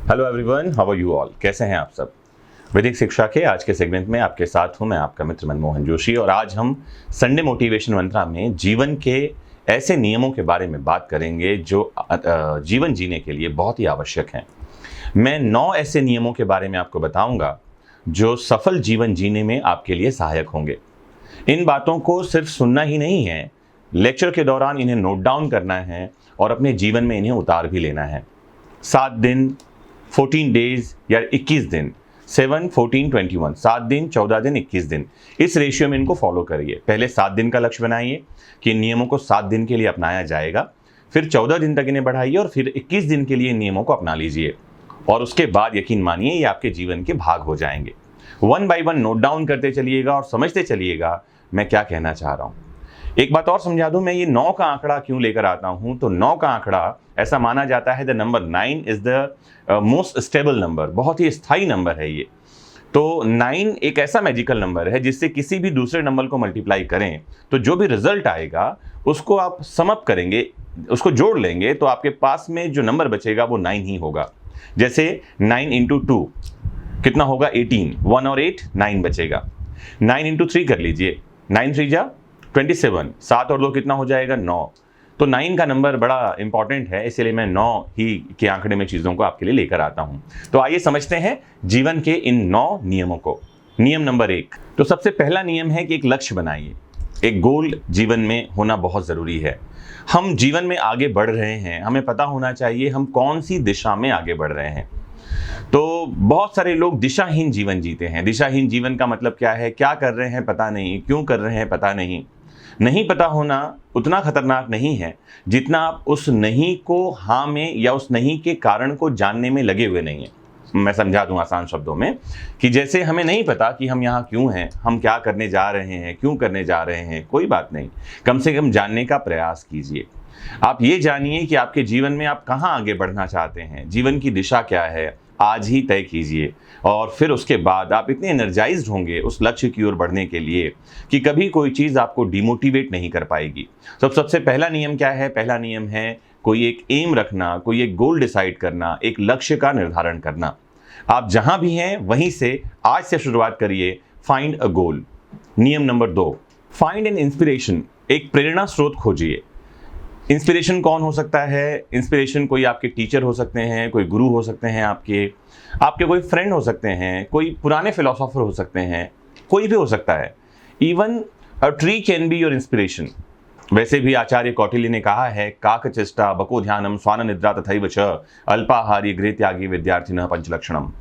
Hello everyone, how are you all. कैसे हैं आप सब। वैदिक शिक्षा के आज के सेगमेंट में आपके साथ हूं मैं, आपका मित्र मनमोहन जोशी। और आज हम संडे मोटिवेशन मंत्रा में जीवन के ऐसे नियमों के बारे में बात करेंगे जो जीवन जीने के लिए बहुत ही आवश्यक हैं। मैं 9 ऐसे नियमों के बारे में आपको बताऊंगा जो सफल जीवन जीने में आपके लिए सहायक होंगे। इन बातों को सिर्फ सुनना ही नहीं है, लेक्चर के दौरान इन्हें नोट डाउन करना है और अपने जीवन में इन्हें उतार भी लेना है। 7 दिन, 14 डेज या 21 दिन, 7, 14, 21, 7 दिन, 14 दिन, 21 दिन, इस रेशियो में इनको फॉलो करिए। पहले 7 दिन का लक्ष्य बनाइए कि इन नियमों को 7 दिन के लिए अपनाया जाएगा, फिर 14 दिन तक इन्हें बढ़ाइए और फिर 21 दिन के लिए इन नियमों को अपना लीजिए। और उसके बाद यकीन मानिए ये आपके जीवन के भाग हो जाएंगे। 1 by 1 नोट डाउन करते चलिएगा और समझते चलिएगा मैं क्या कहना चाह रहा हूँ। एक बात और समझा दूं, मैं ये 9 का आंकड़ा क्यों लेकर आता हूं। तो 9 का आंकड़ा ऐसा माना जाता है the number 9 is the most stable number, बहुत ही स्थायी नंबर है ये। तो 9 एक ऐसा मैजिकल नंबर है जिससे किसी भी दूसरे नंबर को मल्टीप्लाई करें तो जो भी रिजल्ट आएगा उसको आप सम अप करेंगे, उसको जोड़ लेंगे तो आपके पास में जो नंबर बचेगा वो 9 ही होगा। जैसे 9 इंटू 2 कितना होगा 18, 1 और 8 9 बचेगा। 9 इंटू 3 कर लीजिए, 9 3 जा 27, 7 और 2 कितना हो जाएगा 9। तो 9 का नंबर बड़ा इंपॉर्टेंट है, इसलिए मैं 9 ही के आंकड़े में चीज़ों को आपके लिए लेकर आता हूं। तो आइए समझते हैं जीवन के इन 9 नियमों को। नियम नंबर 1, तो सबसे पहला नियम है कि एक लक्ष्य बनाइए। एक गोल जीवन में होना बहुत ज़रूरी है। हम जीवन में आगे बढ़ रहे हैं, हमें पता होना चाहिए हम कौन सी दिशा में आगे बढ़ रहे हैं। तो बहुत सारे लोग दिशाहीन जीवन जीते हैं। दिशाहीन जीवन का मतलब क्या है, क्या कर रहे हैं पता नहीं, क्यों कर रहे हैं पता नहीं। नहीं पता होना उतना खतरनाक नहीं है जितना आप उस नहीं को हाँ में या उस नहीं के कारण को जानने में लगे हुए नहीं हैं। मैं समझा दूं आसान शब्दों में कि जैसे हमें नहीं पता कि हम यहाँ क्यों हैं, हम क्या करने जा रहे हैं, क्यों करने जा रहे हैं, कोई बात नहीं, कम से कम जानने का प्रयास कीजिए। आप ये जानिए कि आपके जीवन में आप कहाँ आगे बढ़ना चाहते हैं, जीवन की दिशा क्या है, आज ही तय कीजिए। और फिर उसके बाद आप इतने एनर्जाइज्ड होंगे उस लक्ष्य की ओर बढ़ने के लिए कि कभी कोई चीज़ आपको डिमोटिवेट नहीं कर पाएगी। तो सबसे पहला नियम क्या है? पहला नियम है कोई एक एम रखना, कोई एक गोल डिसाइड करना, एक लक्ष्य का निर्धारण करना। आप जहां भी हैं वहीं से आज से शुरुआत करिए। फाइंड अ गोल। नियम नंबर 2, फाइंड एन इंस्पिरेशन। एक प्रेरणा स्रोत खोजिए। इंस्पिरेशन कौन हो सकता है? इंस्पिरेशन कोई आपके टीचर हो सकते हैं, कोई गुरु हो सकते हैं, आपके कोई फ्रेंड हो सकते हैं, कोई पुराने फिलोसोफर हो सकते हैं, कोई भी हो सकता है। Even a tree can be your inspiration. वैसे भी आचार्य कौटिल्य ने कहा है, काकचेष्टा बको ध्यानम स्वान निद्रा तथैव च अल्पाहारी गृह त्यागी विद्यार्थिनः पंचलक्षणम।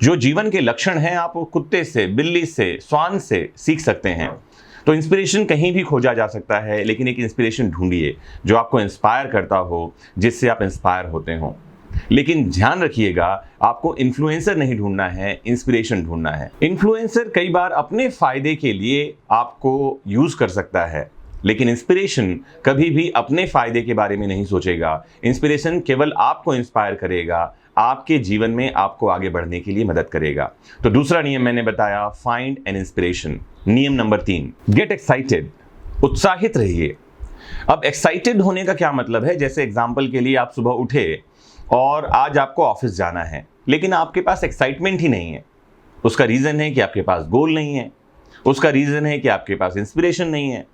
जो जीवन के लक्षण हैं आप कुत्ते से, बिल्ली से, स्वान से सीख सकते हैं। तो इंस्पिरेशन कहीं भी खोजा जा सकता है, लेकिन एक इंस्पिरेशन ढूंढिए जो आपको इंस्पायर करता हो, जिससे आप इंस्पायर होते हो। लेकिन ध्यान रखिएगा, आपको इन्फ्लुएंसर नहीं ढूंढना है, इंस्पिरेशन ढूंढना है। इन्फ्लुएंसर कई बार अपने फायदे के लिए आपको यूज कर सकता है, लेकिन इंस्पिरेशन कभी भी अपने फायदे के बारे में नहीं सोचेगा। इंस्पिरेशन केवल आपको इंस्पायर करेगा, आपके जीवन में आपको आगे बढ़ने के लिए मदद करेगा। तो दूसरा नियम मैंने बताया, फाइंड एन इंस्पिरेशन। नियम नंबर 3, गेट एक्साइटेड। उत्साहित रहिए। अब एक्साइटेड होने का क्या मतलब है? जैसे एग्जाम्पल के लिए आप सुबह उठे और आज आपको ऑफिस जाना है, लेकिन आपके पास एक्साइटमेंट ही नहीं है। उसका रीज़न है कि आपके पास गोल नहीं है, उसका रीज़न है कि आपके पास इंस्पिरेशन नहीं है।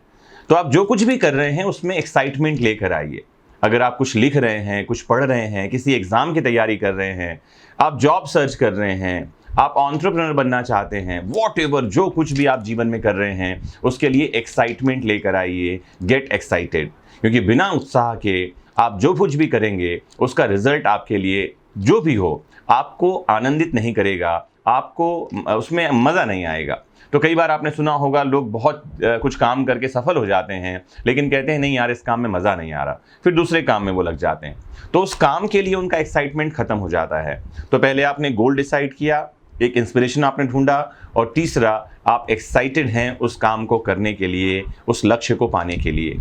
तो आप जो कुछ भी कर रहे हैं उसमें एक्साइटमेंट लेकर आइए। अगर आप कुछ लिख रहे हैं, कुछ पढ़ रहे हैं, किसी एग्ज़ाम की तैयारी कर रहे हैं, आप जॉब सर्च कर रहे हैं, आप एंटरप्रेन्योर बनना चाहते हैं, वॉटएवर जो कुछ भी आप जीवन में कर रहे हैं उसके लिए एक्साइटमेंट लेकर आइए। Get excited. क्योंकि बिना उत्साह के आप जो कुछ भी करेंगे उसका रिजल्ट आपके लिए जो भी हो आपको आनंदित नहीं करेगा, आपको उसमें मज़ा नहीं आएगा। तो कई बार आपने सुना होगा लोग बहुत कुछ काम करके सफल हो जाते हैं, लेकिन कहते हैं नहीं यार इस काम में मज़ा नहीं आ रहा, फिर दूसरे काम में वो लग जाते हैं। तो उस काम के लिए उनका एक्साइटमेंट खत्म हो जाता है। तो पहले आपने गोल डिसाइड किया, एक इंस्पिरेशन आपने ढूंढा, और तीसरा आप एक्साइटेड हैं उस काम को करने के लिए, उस लक्ष्य को पाने के लिए।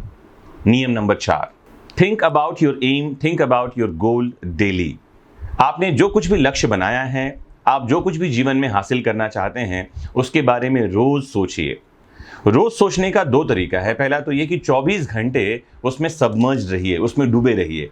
नियम नंबर 4, think about your aim, think about your goal daily. आपने जो कुछ भी लक्ष्य बनाया है, आप जो कुछ भी जीवन में हासिल करना चाहते हैं उसके बारे में रोज सोचिए। रोज सोचने का 2 तरीका है। पहला तो ये कि 24 घंटे उसमें सबमर्ज रहिए, उसमें डूबे रहिए।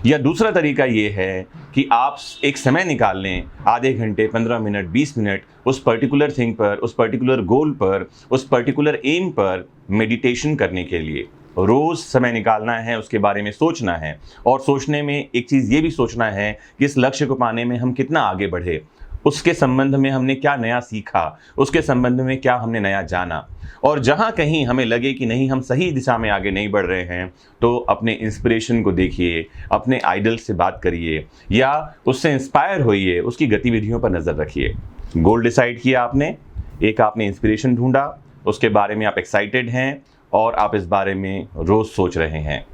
या दूसरा तरीका ये है कि आप एक समय निकाल लें, आधे घंटे, 15 मिनट, 20 मिनट, उस पर्टिकुलर थिंग पर, उस पर्टिकुलर गोल पर, उस पर्टिकुलर एम पर मेडिटेशन करने के लिए रोज़ समय निकालना है, उसके बारे में सोचना है। और सोचने में एक चीज़ ये भी सोचना है कि इस लक्ष्य को पाने में हम कितना आगे बढ़े, उसके संबंध में हमने क्या नया सीखा, उसके संबंध में क्या हमने नया जाना। और जहाँ कहीं हमें लगे कि नहीं, हम सही दिशा में आगे नहीं बढ़ रहे हैं, तो अपने इंस्पिरेशन को देखिए, अपने आइडल से बात करिए या उससे इंस्पायर होइए, उसकी गतिविधियों पर नज़र रखिए। गोल डिसाइड किया आपने, एक आपने इंस्पिरेशन ढूंढा, उसके बारे में आप एक्साइटेड हैं और आप इस बारे में रोज़ सोच रहे हैं।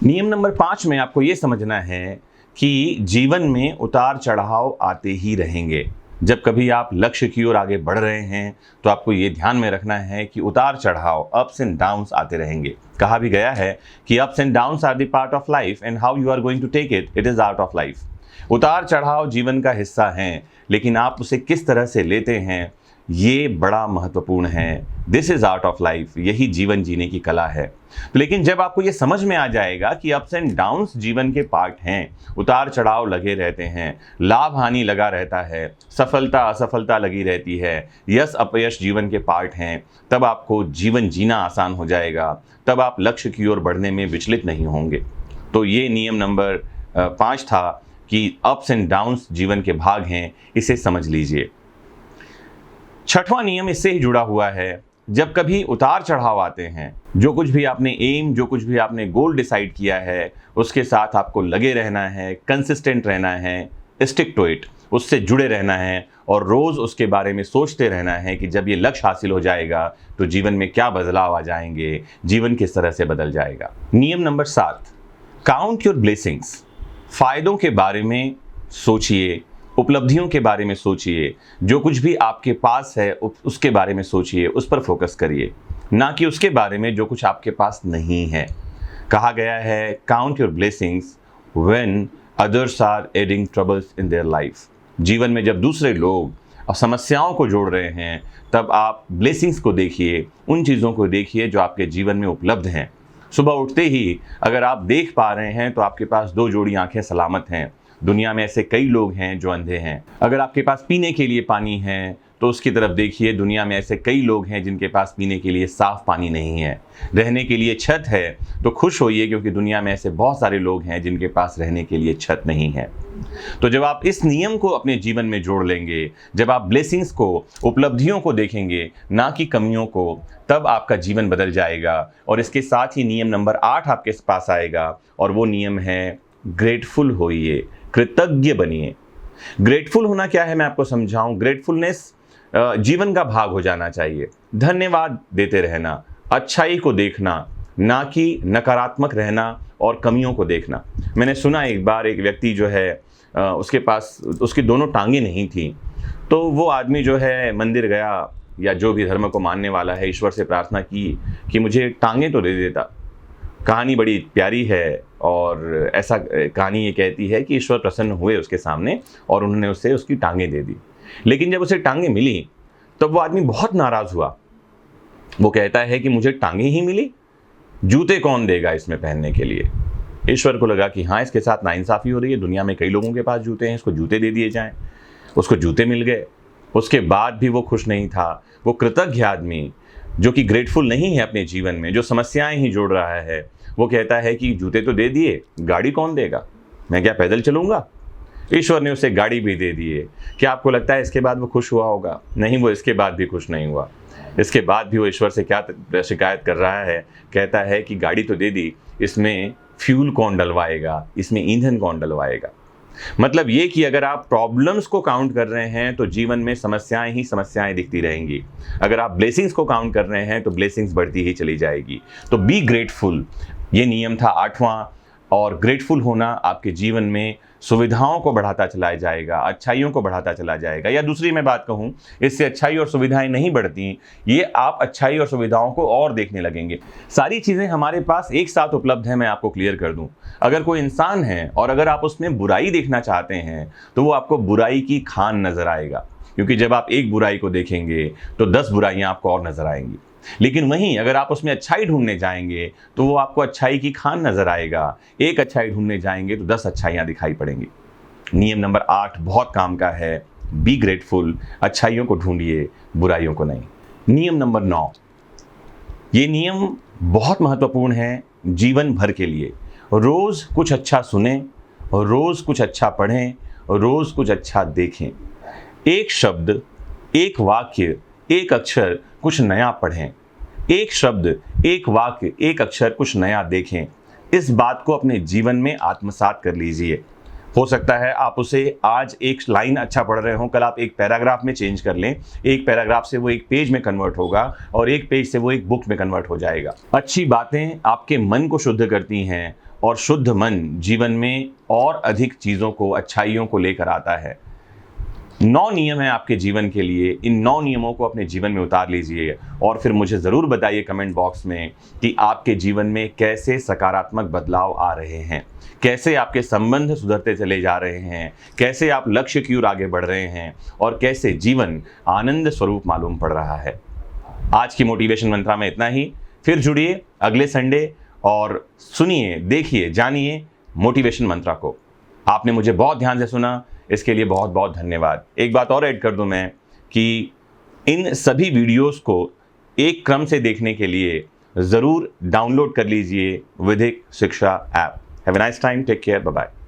नियम नंबर 5 में आपको ये समझना है कि जीवन में उतार चढ़ाव आते ही रहेंगे। जब कभी आप लक्ष्य की ओर आगे बढ़ रहे हैं तो आपको ये ध्यान में रखना है कि उतार चढ़ाव, अप्स एंड डाउन्स आते रहेंगे। कहा भी गया है कि ups and downs are the part of life and how you are going to take it, it is art of life. उतार चढ़ाव जीवन का हिस्सा हैं, लेकिन आप उसे किस तरह से लेते हैं ये बड़ा महत्वपूर्ण है। This is art of life, यही जीवन जीने की कला है। लेकिन जब आपको ये समझ में आ जाएगा कि अप्स एंड डाउन्स जीवन के पार्ट हैं, उतार चढ़ाव लगे रहते हैं, लाभ हानि लगा रहता है, सफलता असफलता लगी रहती है, यश अपयश जीवन के पार्ट हैं, तब आपको जीवन जीना आसान हो जाएगा, तब आप लक्ष्य की ओर बढ़ने में विचलित नहीं होंगे। तो ये नियम नंबर 5 था कि अप्स एंड डाउन्स जीवन के भाग हैं, इसे समझ लीजिए। 6वां नियम इससे ही जुड़ा हुआ है। जब कभी उतार चढ़ाव आते हैं, जो कुछ भी आपने एम, जो कुछ भी आपने गोल डिसाइड किया है, उसके साथ आपको लगे रहना है, कंसिस्टेंट रहना है, स्टिक टू इट, उससे जुड़े रहना है और रोज़ उसके बारे में सोचते रहना है कि जब ये लक्ष्य हासिल हो जाएगा तो जीवन में क्या बदलाव आ जाएंगे, जीवन किस तरह से बदल जाएगा। नियम नंबर 7, काउंट योर ब्लेसिंग्स। फ़ायदों के बारे में सोचिए, उपलब्धियों के बारे में सोचिए, जो कुछ भी आपके पास है उसके बारे में सोचिए, उस पर फोकस करिए, ना कि उसके बारे में जो कुछ आपके पास नहीं है। कहा गया है count your blessings when others are adding troubles in their life. जीवन में जब दूसरे लोग समस्याओं को जोड़ रहे हैं, तब आप ब्लेसिंग्स को देखिए, उन चीज़ों को देखिए जो आपके जीवन में उपलब्ध हैं। सुबह उठते ही अगर आप देख पा रहे हैं तो आपके पास 2 जोड़ी आंखें सलामत हैं। दुनिया में ऐसे कई लोग हैं जो अंधे हैं। अगर आपके पास पीने के लिए पानी है तो उसकी तरफ देखिए, दुनिया में ऐसे कई लोग हैं जिनके पास पीने के लिए साफ पानी नहीं है। रहने के लिए छत है तो खुश होइए, क्योंकि दुनिया में ऐसे बहुत सारे लोग हैं जिनके पास रहने के लिए छत नहीं है। तो जब आप इस नियम को अपने जीवन में जोड़ लेंगे, जब आप ब्लेसिंग्स को, उपलब्धियों को देखेंगे, ना कि कमियों को, तब आपका जीवन बदल जाएगा। और इसके साथ ही नियम नंबर 8 आपके पास आएगा और वो नियम है ग्रेटफुल होइए, कृतज्ञ बनिए। ग्रेटफुल होना क्या है मैं आपको समझाऊं। ग्रेटफुलनेस जीवन का भाग हो जाना चाहिए। धन्यवाद देते रहना, अच्छाई को देखना, ना कि नकारात्मक रहना और कमियों को देखना। मैंने सुना एक बार एक व्यक्ति जो है उसके पास उसकी दोनों टांगें नहीं थी, तो वो आदमी जो है मंदिर गया, या जो भी धर्म को मानने वाला है, ईश्वर से प्रार्थना की कि मुझे टांगें तो दे देता। कहानी बड़ी प्यारी है और ऐसा कहानी ये कहती है कि ईश्वर प्रसन्न हुए उसके सामने और उन्होंने उसे उसकी टांगें दे दी। लेकिन जब उसे टांगें मिली तब वो आदमी बहुत नाराज़ हुआ। वो कहता है कि मुझे टांगें ही मिली, जूते कौन देगा इसमें पहनने के लिए। ईश्वर को लगा कि हाँ, इसके साथ नाइंसाफ़ी हो रही है, दुनिया में कई लोगों के पास जूते हैं, इसको जूते दे दिए जाएं। उसको जूते मिल गए। उसके बाद भी वो खुश नहीं था। वो कृतज्ञ आदमी जो कि ग्रेटफुल नहीं है अपने जीवन में, जो समस्याएं ही जोड़ रहा है, वो कहता है कि जूते तो दे दिए, गाड़ी कौन देगा, मैं क्या पैदल चलूँगा। ईश्वर ने उसे गाड़ी भी दे दी है। क्या आपको लगता है इसके बाद वो खुश हुआ होगा? नहीं, वो इसके बाद भी खुश नहीं हुआ। इसके बाद भी वो ईश्वर से क्या शिकायत कर रहा है, कहता है कि गाड़ी तो दे दी, इसमें फ्यूल कौन डलवाएगा, इसमें ईंधन कौन डलवाएगा। मतलब ये कि अगर आप प्रॉब्लम्स को काउंट कर रहे हैं तो जीवन में समस्याएं ही समस्याएं दिखती रहेंगी। अगर आप ब्लेसिंग्स को काउंट कर रहे हैं तो ब्लेसिंग्स बढ़ती ही चली जाएगी। तो बी ग्रेटफुल, ये नियम था 8वां। और ग्रेटफुल होना आपके जीवन में सुविधाओं को बढ़ाता चला जाएगा, अच्छाइयों को बढ़ाता चला जाएगा। या दूसरी मैं बात कहूँ, इससे अच्छाई और सुविधाएं नहीं बढ़ती, ये आप अच्छाई और सुविधाओं को और देखने लगेंगे। सारी चीज़ें हमारे पास एक साथ उपलब्ध हैं। मैं आपको क्लियर कर दूं, अगर कोई इंसान है और अगर आप उसमें बुराई देखना चाहते हैं तो वो आपको बुराई की खान नजर आएगा, क्योंकि जब आप एक बुराई को देखेंगे तो 10 बुराइयां आपको और नजर आएंगी। लेकिन वहीं अगर आप उसमें अच्छाई ढूंढने जाएंगे तो वो आपको अच्छाई की खान नजर आएगा। एक अच्छाई ढूंढने जाएंगे तो 10 अच्छाइयां दिखाई पड़ेंगी। नियम नंबर 8 बहुत काम का है, बी ग्रेटफुल, अच्छाइयों को ढूंढिए, बुराइयों को नहीं। नियम नंबर 9, ये नियम बहुत महत्वपूर्ण है जीवन भर के लिए। रोज कुछ अच्छा सुने, रोज कुछ अच्छा पढ़ें, रोज कुछ अच्छा देखें। एक शब्द, एक वाक्य, एक अक्षर कुछ नया पढ़ें। एक शब्द, एक वाक्य, एक अक्षर कुछ नया देखें। इस बात को अपने जीवन में आत्मसात कर लीजिए। हो सकता है आप उसे आज एक लाइन अच्छा पढ़ रहे हो, कल आप एक पैराग्राफ में चेंज कर लें। एक पैराग्राफ से वो एक पेज में कन्वर्ट होगा और एक पेज से वो एक बुक में कन्वर्ट हो जाएगा। अच्छी बातें आपके मन को शुद्ध करती हैं और शुद्ध मन जीवन में और अधिक चीज़ों को, अच्छाइयों को लेकर आता है। 9 नियम है आपके जीवन के लिए। इन 9 नियमों को अपने जीवन में उतार लीजिए और फिर मुझे ज़रूर बताइए कमेंट बॉक्स में कि आपके जीवन में कैसे सकारात्मक बदलाव आ रहे हैं, कैसे आपके संबंध सुधरते चले जा रहे हैं, कैसे आप लक्ष्य की ओर आगे बढ़ रहे हैं और कैसे जीवन आनंद स्वरूप मालूम पड़ रहा है। आज की मोटिवेशन मंत्रा में इतना ही। फिर जुड़िए अगले संडे और सुनिए, देखिए, जानिए मोटिवेशन मंत्रा को। आपने मुझे बहुत ध्यान से सुना, इसके लिए बहुत बहुत धन्यवाद। एक बात और ऐड कर दूं मैं कि इन सभी वीडियोस को एक क्रम से देखने के लिए ज़रूर डाउनलोड कर लीजिए विधिक शिक्षा app. Have a nice time, take care, bye bye.